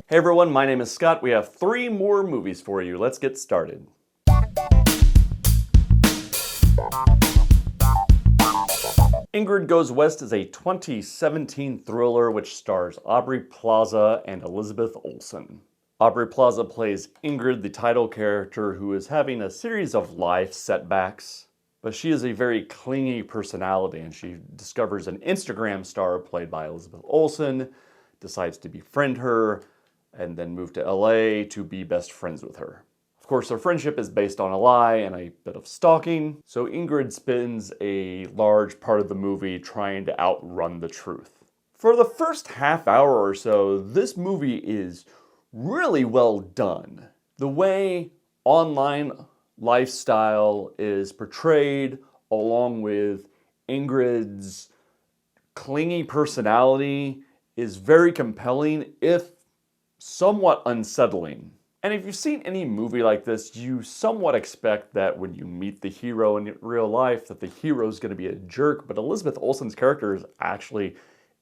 Hey everyone, my name is Scott. We have 3 more movies for you. Let's get started. Ingrid Goes West is a 2017 thriller which stars Aubrey Plaza and Elizabeth Olsen. Aubrey Plaza plays Ingrid, the title character, who is having a series of life setbacks, but she is a very clingy personality, and she discovers an Instagram star played by Elizabeth Olsen, decides to befriend her, and then move to LA to be best friends with her. Of course, their friendship is based on a lie and a bit of stalking, so Ingrid spends a large part of the movie trying to outrun the truth. For the first half hour or so, this movie is really well done. The way online lifestyle is portrayed, along with Ingrid's clingy personality, is very compelling, if somewhat unsettling. And if you've seen any movie like this, you somewhat expect that when you meet the hero in real life, that the hero is going to be a jerk, but Elizabeth Olsen's character is actually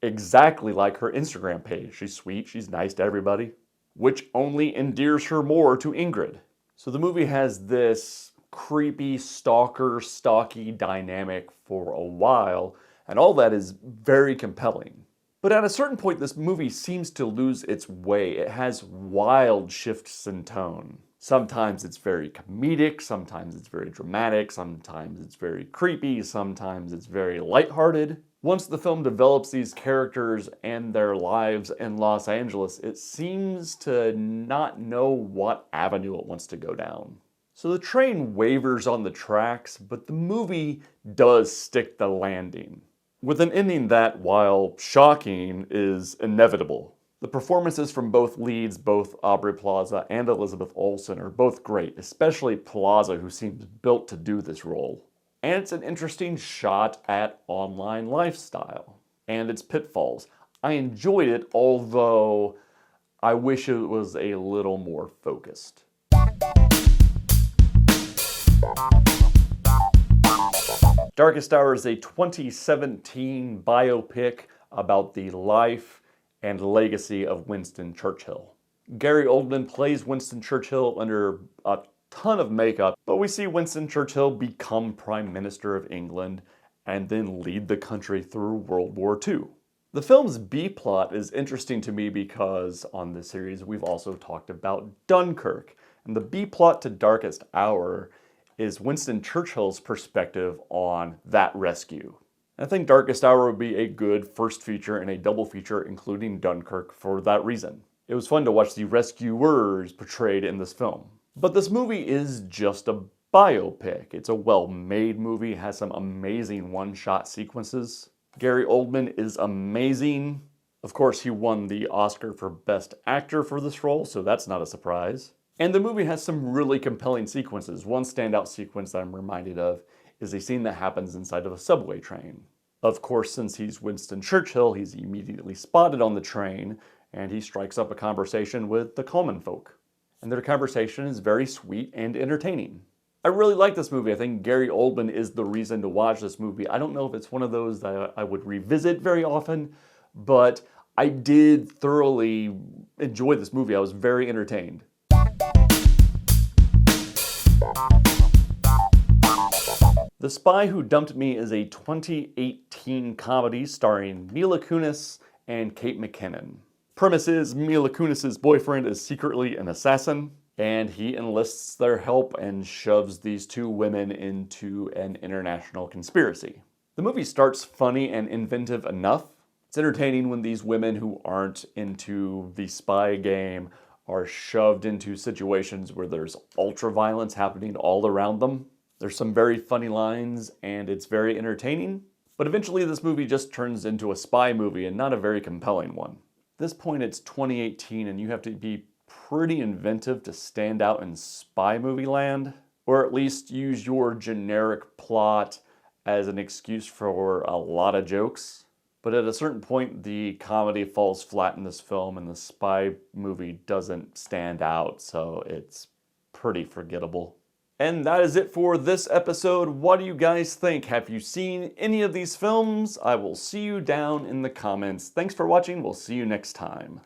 exactly like her Instagram page. She's sweet, she's nice to everybody, which only endears her more to Ingrid. So the movie has this creepy stalky dynamic for a while, and all that is very compelling. But at a certain point, this movie seems to lose its way. It has wild shifts in tone. Sometimes it's very comedic, sometimes it's very dramatic, sometimes it's very creepy, sometimes it's very lighthearted. Once the film develops these characters and their lives in Los Angeles, it seems to not know what avenue it wants to go down. So the train wavers on the tracks, but the movie does stick the landing, with an ending that, while shocking, is inevitable. The performances from both leads, both Aubrey Plaza and Elizabeth Olsen, are both great, especially Plaza, who seems built to do this role. And it's an interesting shot at online lifestyle and its pitfalls. I enjoyed it, although I wish it was a little more focused. Darkest Hour is a 2017 biopic about the life and legacy of Winston Churchill. Gary Oldman plays Winston Churchill under a ton of makeup, but we see Winston Churchill become Prime Minister of England and then lead the country through World War II. The film's B-plot is interesting to me because on this series we've also talked about Dunkirk, and the B-plot to Darkest Hour is Winston Churchill's perspective on that rescue. I think Darkest Hour would be a good first feature and a double feature, including Dunkirk, for that reason. It was fun to watch the rescuers portrayed in this film. But this movie is just a biopic. It's a well-made movie, has some amazing one-shot sequences. Gary Oldman is amazing. Of course, he won the Oscar for Best Actor for this role, so that's not a surprise. And the movie has some really compelling sequences. One standout sequence that I'm reminded of is a scene that happens inside of a subway train. Of course, since he's Winston Churchill, he's immediately spotted on the train, and he strikes up a conversation with the common folk. And their conversation is very sweet and entertaining. I really like this movie. I think Gary Oldman is the reason to watch this movie. I don't know if it's one of those that I would revisit very often, but I did thoroughly enjoy this movie. I was very entertained. The Spy Who Dumped Me is a 2018 comedy starring Mila Kunis and Kate McKinnon. Premise is Mila Kunis' boyfriend is secretly an assassin, and he enlists their help and shoves these 2 women into an international conspiracy. The movie starts funny and inventive enough. It's entertaining when these women who aren't into the spy game are shoved into situations where there's ultra-violence happening all around them. There's some very funny lines, and it's very entertaining. But eventually this movie just turns into a spy movie, and not a very compelling one. At this point it's 2018, and you have to be pretty inventive to stand out in spy movie land, or at least use your generic plot as an excuse for a lot of jokes. But at a certain point, the comedy falls flat in this film, and the spy movie doesn't stand out, so it's pretty forgettable. And that is it for this episode. What do you guys think? Have you seen any of these films? I will see you down in the comments. Thanks for watching. We'll see you next time.